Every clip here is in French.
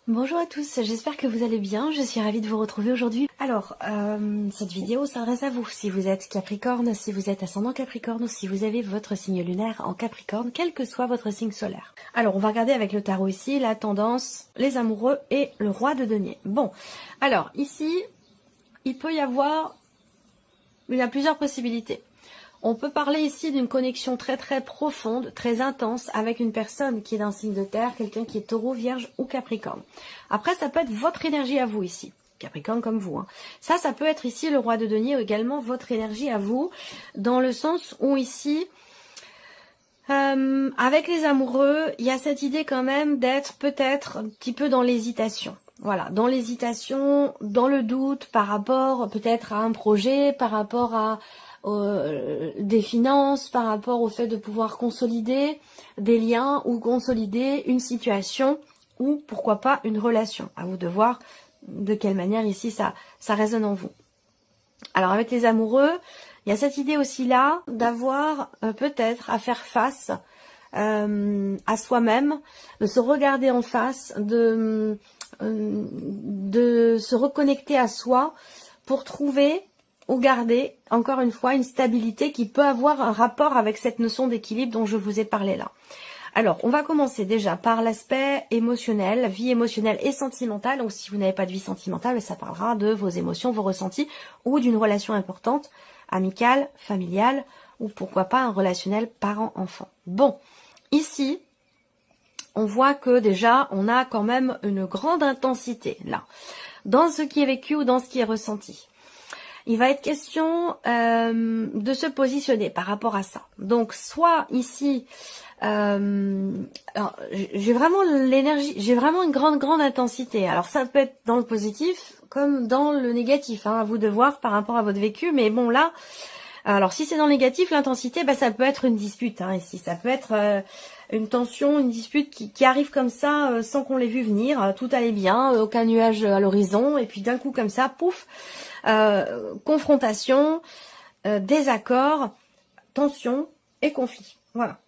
Bonjour à tous, j'espère que vous allez bien, je suis ravie de vous retrouver aujourd'hui. Alors, cette vidéo s'adresse à vous, si vous êtes Capricorne, si vous êtes ascendant Capricorne ou si vous avez votre signe lunaire en Capricorne, quel que soit votre signe solaire. Alors, on va regarder avec le tarot ici, la tendance, les amoureux et le roi de denier. Bon, alors ici, il peut y avoir, il y a plusieurs possibilités. On peut parler ici d'une connexion très profonde, très intense avec une personne qui est d'un signe de terre, quelqu'un qui est taureau, vierge ou capricorne. Après, ça peut être votre énergie à vous ici, capricorne comme vous. Hein. Ça peut être ici le roi de denier ou également votre énergie à vous, dans le sens où ici, avec les amoureux, il y a cette idée quand même d'être peut-être un petit peu dans l'hésitation. Voilà, dans l'hésitation, dans le doute par rapport peut-être à un projet, par rapport à des finances, par rapport au fait de pouvoir consolider des liens ou consolider une situation ou pourquoi pas une relation. À vous de voir de quelle manière ici ça résonne en vous. Alors avec les amoureux, il y a cette idée aussi là d'avoir peut-être à faire face à soi-même, de se regarder en face, de se reconnecter à soi pour trouver ou garder, encore une fois, une stabilité qui peut avoir un rapport avec cette notion d'équilibre dont je vous ai parlé là. Alors, on va commencer déjà par l'aspect émotionnel, vie émotionnelle et sentimentale. Donc, si vous n'avez pas de vie sentimentale, ça parlera de vos émotions, vos ressentis ou d'une relation importante, amicale, familiale ou pourquoi pas un relationnel parent-enfant. Bon, ici, on voit que déjà, on a quand même une grande intensité là, dans ce qui est vécu ou dans ce qui est ressenti. Il va être question de se positionner par rapport à ça. Donc, soit ici, j'ai vraiment l'énergie, j'ai vraiment une grande intensité. Alors, ça peut être dans le positif comme dans le négatif, hein, à vous de voir par rapport à votre vécu. Mais bon, là, alors si c'est dans le négatif, l'intensité, ça peut être une dispute, hein, ici. Ça peut être une tension, une dispute qui arrive comme ça, sans qu'on l'ait vu venir. Tout allait bien, aucun nuage à l'horizon. Et puis d'un coup, comme ça, pouf, confrontation, désaccord, tension et conflit. Voilà.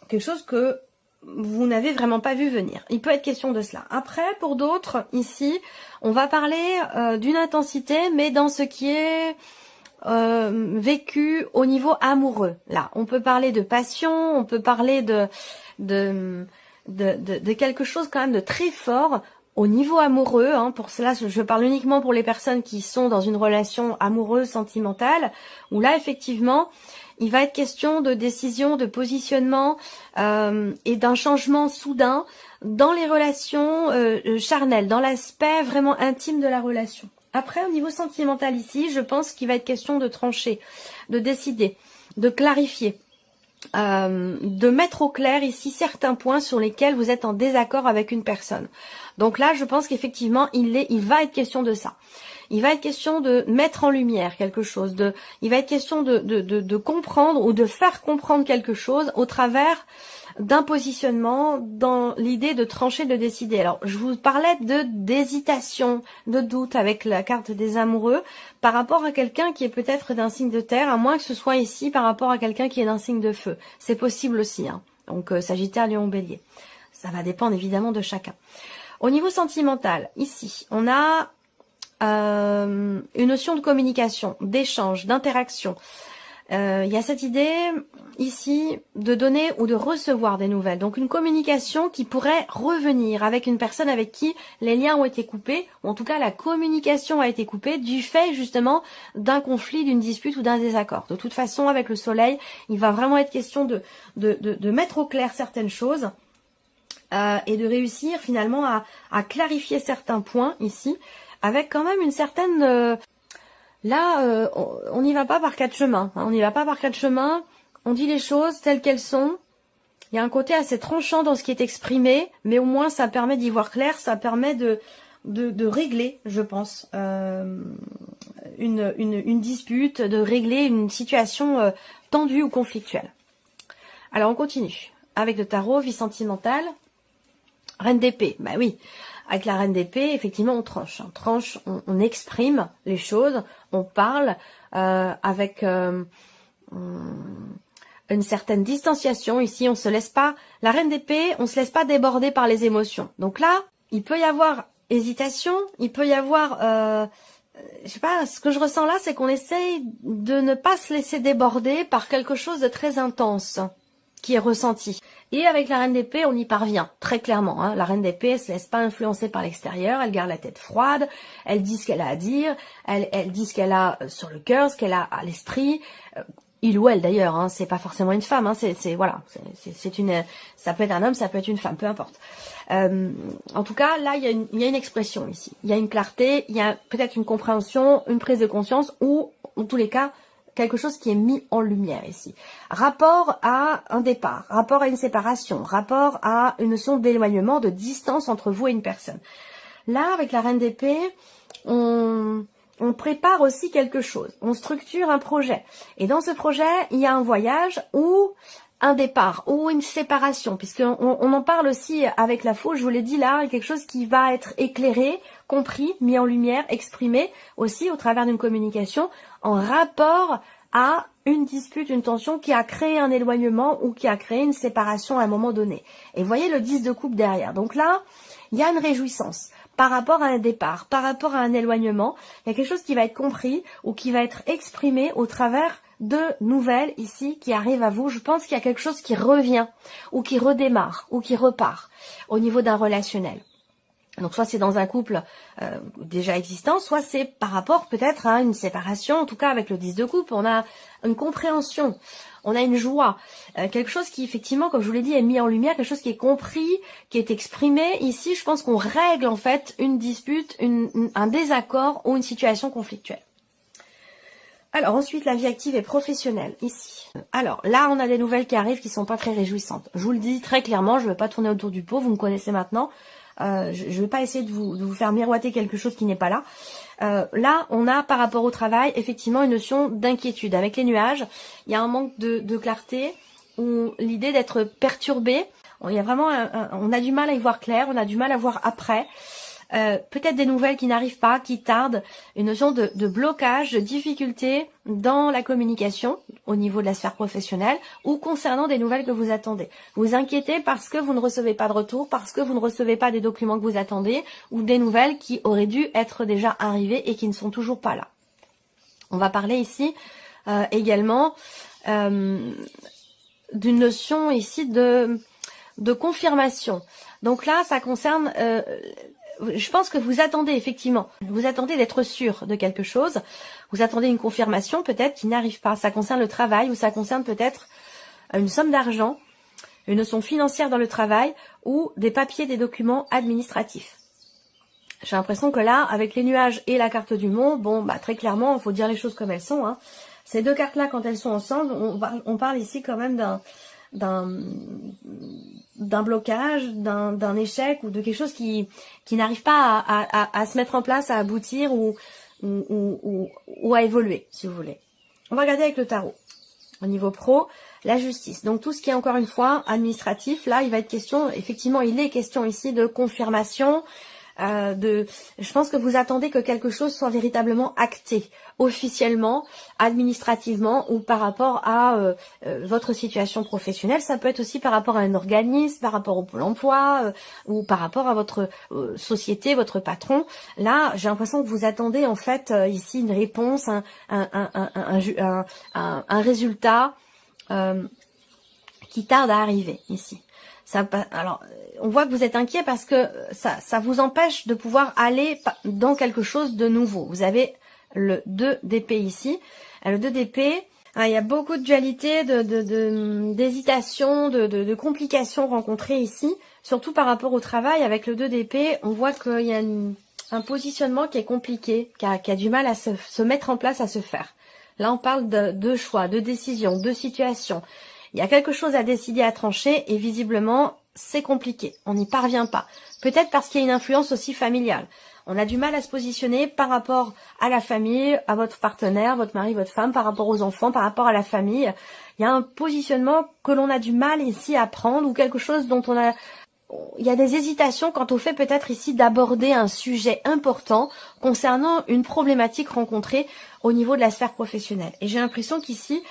Quelque chose que vous n'avez vraiment pas vu venir. Il peut être question de cela. Après, pour d'autres, ici, on va parler d'une intensité, mais dans ce qui est vécu au niveau amoureux. Là, on peut parler de passion, on peut parler de quelque chose quand même de très fort au niveau amoureux. Hein. Pour cela, je parle uniquement pour les personnes qui sont dans une relation amoureuse, sentimentale, où là, effectivement, il va être question de décision, de positionnement et d'un changement soudain dans les relations charnelles, dans l'aspect vraiment intime de la relation. Après, au niveau sentimental ici, je pense qu'il va être question de trancher, de décider, de clarifier, de mettre au clair ici certains points sur lesquels vous êtes en désaccord avec une personne. Donc là, je pense qu'effectivement, il va être question de ça. Il va être question de mettre en lumière quelque chose, il va être question de comprendre ou de faire comprendre quelque chose au travers d'un positionnement dans l'idée de trancher, de décider. Alors, je vous parlais d'hésitation, de doute avec la carte des amoureux par rapport à quelqu'un qui est peut-être d'un signe de terre, à moins que ce soit ici par rapport à quelqu'un qui est d'un signe de feu. C'est possible aussi, hein. Donc, Sagittaire, Lion, Bélier. Ça va dépendre évidemment de chacun. Au niveau sentimental, ici, on a une notion de communication, d'échange, d'interaction. Il y a cette idée ici de donner ou de recevoir des nouvelles. Donc une communication qui pourrait revenir avec une personne avec qui les liens ont été coupés, ou en tout cas la communication a été coupée du fait justement d'un conflit, d'une dispute ou d'un désaccord. De toute façon, avec le soleil, il va vraiment être question de mettre au clair certaines choses et de réussir finalement à clarifier certains points ici, avec quand même une certaine... Là, on n'y va pas par quatre chemins. Hein, on n'y va pas par quatre chemins. On dit les choses telles qu'elles sont. Il y a un côté assez tranchant dans ce qui est exprimé, mais au moins ça permet d'y voir clair. Ça permet de régler, je pense, une dispute, de régler une situation tendue ou conflictuelle. Alors on continue avec le tarot, vie sentimentale, reine d'épée. Bah oui. Avec la reine d'épée, effectivement, on tranche. On tranche, on exprime les choses, on parle avec une certaine distanciation. Ici, on se laisse pas... La reine d'épée, on se laisse pas déborder par les émotions. Donc là, il peut y avoir hésitation, il peut y avoir, je sais pas, ce que je ressens là, c'est qu'on essaye de ne pas se laisser déborder par quelque chose de très intense qui est ressenti. Et avec la reine d'épée, on y parvient, très clairement. Hein. La reine d'épée, elle se laisse pas influencer par l'extérieur, elle garde la tête froide, elle dit ce qu'elle a à dire, elle dit ce qu'elle a sur le cœur, ce qu'elle a à l'esprit. Il ou elle d'ailleurs, hein, c'est pas forcément une femme, hein, voilà, c'est une, ça peut être un homme, ça peut être une femme, peu importe. En tout cas, là, il y a une expression ici, il y a une clarté, il y a peut-être une compréhension, une prise de conscience, ou en tous les cas, quelque chose qui est mis en lumière ici. Rapport à un départ, rapport à une séparation, rapport à une notion d'éloignement, de distance entre vous et une personne. Là, avec la reine d'épée, on prépare aussi quelque chose, on structure un projet. Et dans ce projet, il y a un voyage ou un départ ou une séparation, puisqu'on en parle aussi avec la faux, je vous l'ai dit là, quelque chose qui va être éclairé, compris, mis en lumière, exprimé aussi au travers d'une communication en rapport à une dispute, une tension qui a créé un éloignement ou qui a créé une séparation à un moment donné. Et vous voyez le 10 de coupe derrière. Donc là, il y a une réjouissance par rapport à un départ, par rapport à un éloignement. Il y a quelque chose qui va être compris ou qui va être exprimé au travers de nouvelles ici qui arrivent à vous. Je pense qu'il y a quelque chose qui revient ou qui redémarre ou qui repart au niveau d'un relationnel. Donc soit c'est dans un couple déjà existant, soit c'est par rapport peut-être à une séparation, en tout cas avec le 10 de coupe, on a une compréhension, on a une joie, quelque chose qui effectivement, comme je vous l'ai dit, est mis en lumière, quelque chose qui est compris, qui est exprimé. Ici, je pense qu'on règle en fait une dispute, un désaccord ou une situation conflictuelle. Alors ensuite, la vie active et professionnelle, ici. Alors là, on a des nouvelles qui arrivent qui sont pas très réjouissantes. Je vous le dis très clairement, je ne vais pas tourner autour du pot, vous me connaissez maintenant. Je ne vais pas essayer de vous faire miroiter quelque chose qui n'est pas là. Là, on a par rapport au travail, effectivement, une notion d'inquiétude. Avec les nuages, il y a un manque de clarté, ou l'idée d'être perturbé. Il y a vraiment on a du mal à y voir clair, on a du mal à voir après. Peut-être des nouvelles qui n'arrivent pas, qui tardent, une notion de blocage, de difficulté dans la communication au niveau de la sphère professionnelle ou concernant des nouvelles que vous attendez. Vous inquiétez parce que vous ne recevez pas de retour, parce que vous ne recevez pas des documents que vous attendez ou des nouvelles qui auraient dû être déjà arrivées et qui ne sont toujours pas là. On va parler ici également d'une notion ici de confirmation. Donc là, ça concerne... je pense que vous attendez effectivement, vous attendez d'être sûr de quelque chose, vous attendez une confirmation peut-être qui n'arrive pas. Ça concerne le travail ou ça concerne peut-être une somme d'argent, une notion financière dans le travail ou des papiers, des documents administratifs. J'ai l'impression que là, avec les nuages et la carte du monde, bon, bah très clairement, il faut dire les choses comme elles sont. Hein. Ces deux cartes-là, quand elles sont ensemble, on parle ici quand même d'un blocage, d'un échec ou de quelque chose qui n'arrive pas à se mettre en place, à aboutir ou à évoluer, si vous voulez. On va regarder avec le tarot. Au niveau pro, la justice. Donc tout ce qui est encore une fois administratif, là il va être question, effectivement il est question ici de confirmation, je pense que vous attendez que quelque chose soit véritablement acté, officiellement, administrativement ou par rapport à votre situation professionnelle. Ça peut être aussi par rapport à un organisme, par rapport au Pôle emploi ou par rapport à votre société, votre patron. Là, j'ai l'impression que vous attendez en fait ici une réponse, un résultat qui tarde à arriver ici. Alors, on voit que vous êtes inquiet parce que ça vous empêche de pouvoir aller dans quelque chose de nouveau. Vous avez le 2 d'épée ici. Le 2 d'épée, il y a beaucoup de dualité, d'hésitation, de complications rencontrées ici. Surtout par rapport au travail, avec le 2 d'épée, on voit qu'il y a un positionnement qui est compliqué, qui a du mal à se mettre en place, à se faire. Là, on parle de choix, de décision, de situation. Il y a quelque chose à décider, à trancher, et visiblement, c'est compliqué. On n'y parvient pas. Peut-être parce qu'il y a une influence aussi familiale. On a du mal à se positionner par rapport à la famille, à votre partenaire, votre mari, votre femme, par rapport aux enfants, par rapport à la famille. Il y a un positionnement que l'on a du mal ici à prendre, ou quelque chose dont il y a des hésitations quant au fait peut-être ici d'aborder un sujet important concernant une problématique rencontrée au niveau de la sphère professionnelle. Et j'ai l'impression qu'ici,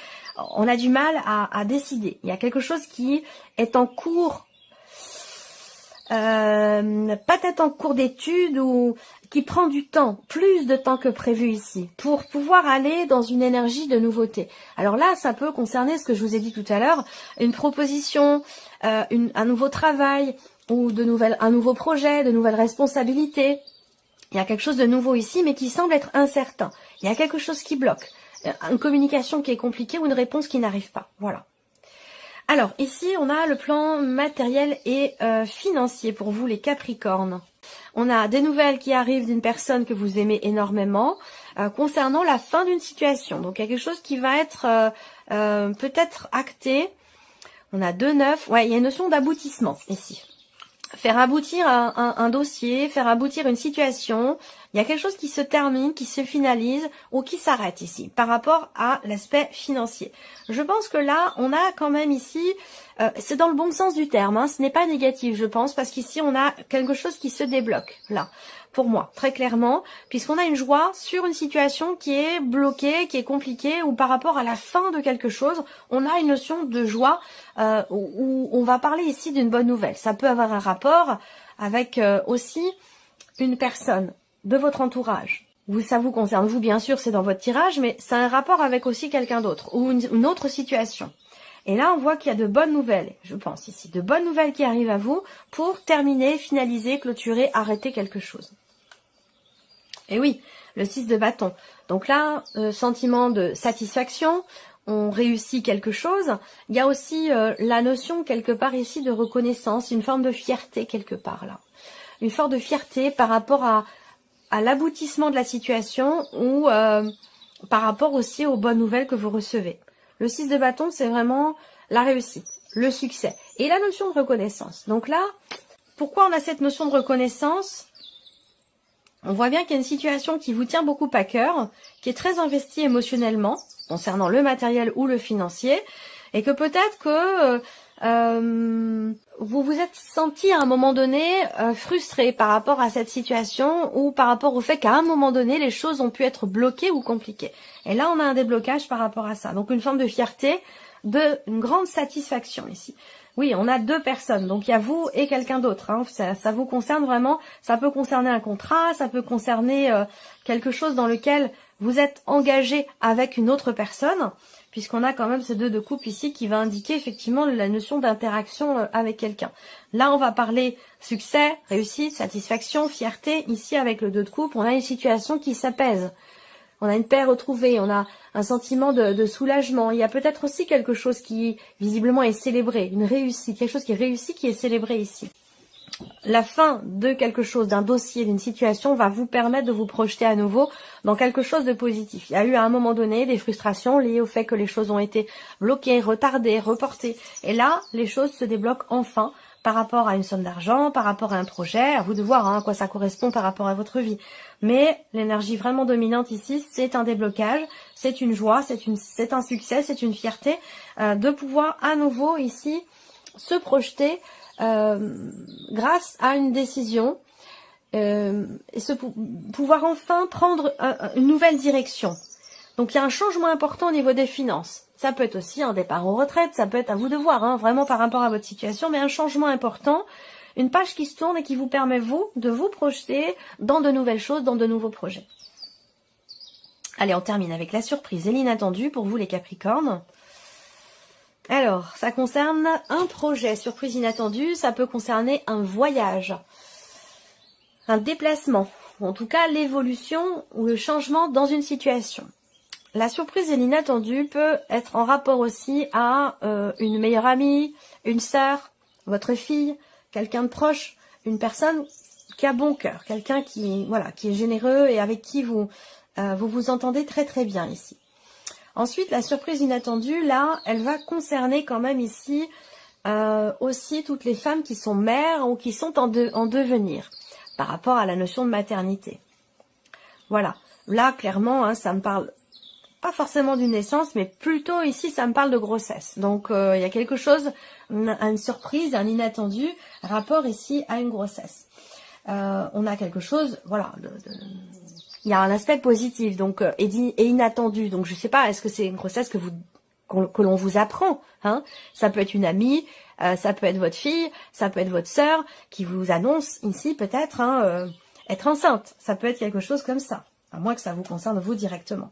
on a du mal à décider. Il y a quelque chose qui est en cours peut-être en cours d'études ou qui prend du temps, plus de temps que prévu ici, pour pouvoir aller dans une énergie de nouveauté. Alors là, ça peut concerner ce que je vous ai dit tout à l'heure, une proposition, un nouveau travail ou un nouveau projet, de nouvelles responsabilités. Il y a quelque chose de nouveau ici, mais qui semble être incertain. Il y a quelque chose qui bloque, une communication qui est compliquée ou une réponse qui n'arrive pas. Voilà. Alors, ici, on a le plan matériel et financier pour vous, les Capricornes. On a des nouvelles qui arrivent d'une personne que vous aimez énormément concernant la fin d'une situation. Donc, il y a quelque chose qui va être peut-être acté. On a 2-9. Ouais, il y a une notion d'aboutissement ici. Faire aboutir un dossier, faire aboutir une situation. Il y a quelque chose qui se termine, qui se finalise ou qui s'arrête ici par rapport à l'aspect financier. Je pense que là, on a quand même ici, c'est dans le bon sens du terme, hein, ce n'est pas négatif je pense, parce qu'ici on a quelque chose qui se débloque, là, pour moi, très clairement, puisqu'on a une joie sur une situation qui est bloquée, qui est compliquée, ou par rapport à la fin de quelque chose, on a une notion de joie où on va parler ici d'une bonne nouvelle. Ça peut avoir un rapport avec aussi une personne de votre entourage. Ça vous concerne, vous bien sûr, c'est dans votre tirage, mais ça a un rapport avec aussi quelqu'un d'autre ou une autre situation. Et là, on voit qu'il y a de bonnes nouvelles, je pense ici, de bonnes nouvelles qui arrivent à vous pour terminer, finaliser, clôturer, arrêter quelque chose. Et oui, le 6 de bâton. Donc là, sentiment de satisfaction, on réussit quelque chose. Il y a aussi la notion quelque part ici de reconnaissance, une forme de fierté quelque part là. Une forme de fierté par rapport à l'aboutissement de la situation ou par rapport aussi aux bonnes nouvelles que vous recevez. Le 6 de bâton, c'est vraiment la réussite, le succès et la notion de reconnaissance. Donc là, pourquoi on a cette notion de reconnaissance? On voit bien qu'il y a une situation qui vous tient beaucoup à cœur, qui est très investie émotionnellement, concernant le matériel ou le financier, et que peut-être que vous vous êtes senti à un moment donné frustré par rapport à cette situation ou par rapport au fait qu'à un moment donné, les choses ont pu être bloquées ou compliquées. Et là, on a un déblocage par rapport à ça. Donc, une forme de fierté, une grande satisfaction ici. Oui, on a deux personnes, donc il y a vous et quelqu'un d'autre. Hein. Ça vous concerne vraiment, ça peut concerner un contrat, ça peut concerner quelque chose dans lequel vous êtes engagé avec une autre personne, puisqu'on a quand même ce 2 de coupe ici qui va indiquer effectivement la notion d'interaction avec quelqu'un. Là, on va parler succès, réussite, satisfaction, fierté. Ici, avec le 2 de coupe, on a une situation qui s'apaise. On a une paix retrouvée, on a un sentiment de soulagement. Il y a peut-être aussi quelque chose qui, visiblement, est célébré, une réussite, quelque chose qui est réussi, qui est célébré ici. La fin de quelque chose, d'un dossier, d'une situation va vous permettre de vous projeter à nouveau dans quelque chose de positif. Il y a eu à un moment donné des frustrations liées au fait que les choses ont été bloquées, retardées, reportées. Et là, les choses se débloquent enfin par rapport à une somme d'argent, par rapport à un projet. À vous de voir à quoi ça correspond par rapport à votre vie. Mais l'énergie vraiment dominante ici, c'est un déblocage, c'est une joie, c'est un succès, c'est une fierté de pouvoir à nouveau ici se projeter grâce à une décision et pouvoir enfin prendre une nouvelle direction. Donc il y a un changement important au niveau des finances. Ça peut être aussi un départ en retraite, ça peut être à vous de voir, hein, vraiment par rapport à votre situation, mais un changement important, une page qui se tourne et qui vous permet, vous, de vous projeter dans de nouvelles choses, dans de nouveaux projets. Allez, on termine avec la surprise et l'inattendu pour vous les Capricornes. Alors, ça concerne un projet, surprise inattendue, ça peut concerner un voyage, un déplacement, ou en tout cas l'évolution ou le changement dans une situation. La surprise et l'inattendu peut être en rapport aussi à une meilleure amie, une sœur, votre fille, quelqu'un de proche, une personne qui a bon cœur, quelqu'un qui est généreux et avec qui vous vous entendez très très bien ici. Ensuite, la surprise inattendue, là, elle va concerner quand même ici aussi toutes les femmes qui sont mères ou qui sont en devenir par rapport à la notion de maternité. Voilà, là, clairement, hein, ça me parle pas forcément d'une naissance, mais plutôt ici, ça me parle de grossesse. Donc, il y a quelque chose, une surprise, un inattendu, rapport ici à une grossesse. On a quelque chose, voilà, il y a un aspect positif donc et inattendu. Donc je sais pas, est-ce que c'est une grossesse que vous que l'on vous apprend. Hein. Ça peut être une amie, ça peut être votre fille, ça peut être votre sœur qui vous annonce ici peut-être être enceinte. Ça peut être quelque chose comme ça, à moins que ça vous concerne vous directement.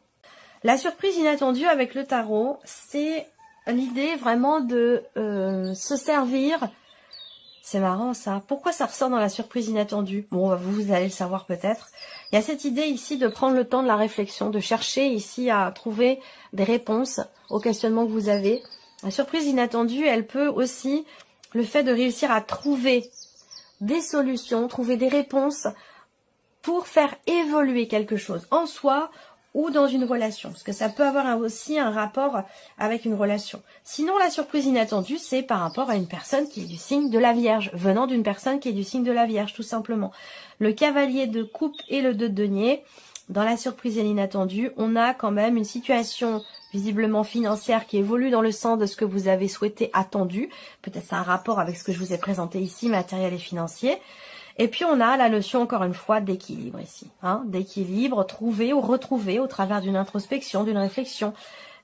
La surprise inattendue avec le tarot, c'est l'idée vraiment de se servir. C'est marrant ça. Pourquoi ça ressort dans la surprise inattendue? Bon, vous allez le savoir peut-être. Il y a cette idée ici de prendre le temps de la réflexion, de chercher ici à trouver des réponses aux questionnements que vous avez. La surprise inattendue, elle peut aussi, le fait de réussir à trouver des solutions, trouver des réponses pour faire évoluer quelque chose en soi ou dans une relation, parce que ça peut avoir aussi un rapport avec une relation. Sinon, la surprise inattendue, c'est par rapport à une personne qui est du signe de la Vierge, venant d'une personne qui est du signe de la Vierge, tout simplement. Le cavalier de coupe et le 2 de denier, dans la surprise et l'inattendue, on a quand même une situation visiblement financière qui évolue dans le sens de ce que vous avez souhaité, attendu. Peut-être c'est un rapport avec ce que je vous ai présenté ici, matériel et financier. Et puis on a la notion encore une fois d'équilibre ici, hein, d'équilibre trouvé ou retrouvé au travers d'une introspection, d'une réflexion.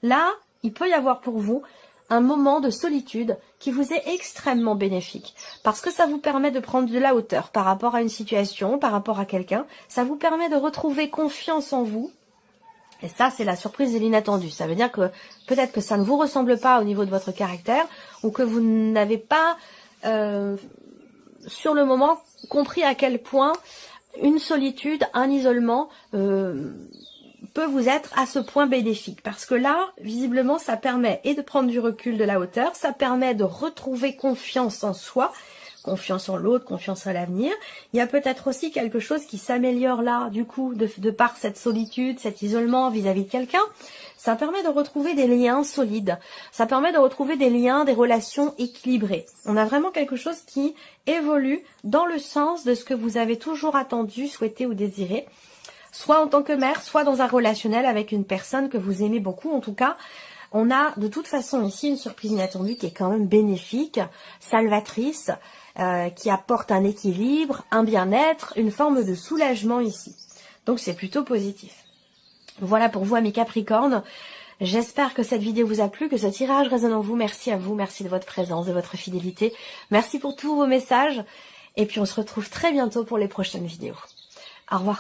Là, il peut y avoir pour vous un moment de solitude qui vous est extrêmement bénéfique parce que ça vous permet de prendre de la hauteur par rapport à une situation, par rapport à quelqu'un. Ça vous permet de retrouver confiance en vous. Et ça, c'est la surprise et l'inattendu. Ça veut dire que peut-être que ça ne vous ressemble pas au niveau de votre caractère ou que vous n'avez pas sur le moment compris à quel point une solitude, un isolement peut vous être à ce point bénéfique. Parce que là, visiblement, ça permet et de prendre du recul, de la hauteur, ça permet de retrouver confiance en soi, confiance en l'autre, confiance à l'avenir. Il y a peut-être aussi quelque chose qui s'améliore là, du coup, de par cette solitude, cet isolement vis-à-vis de quelqu'un. Ça permet de retrouver des liens solides. Ça permet de retrouver des liens, des relations équilibrées. On a vraiment quelque chose qui évolue dans le sens de ce que vous avez toujours attendu, souhaité ou désiré. Soit en tant que mère, soit dans un relationnel avec une personne que vous aimez beaucoup. En tout cas, on a de toute façon ici une surprise inattendue qui est quand même bénéfique, salvatrice, qui apporte un équilibre, un bien-être, une forme de soulagement ici. Donc c'est plutôt positif. Voilà pour vous, amis Capricorne. J'espère que cette vidéo vous a plu, que ce tirage résonne en vous. Merci à vous, merci de votre présence, de votre fidélité. Merci pour tous vos messages. Et puis on se retrouve très bientôt pour les prochaines vidéos. Au revoir.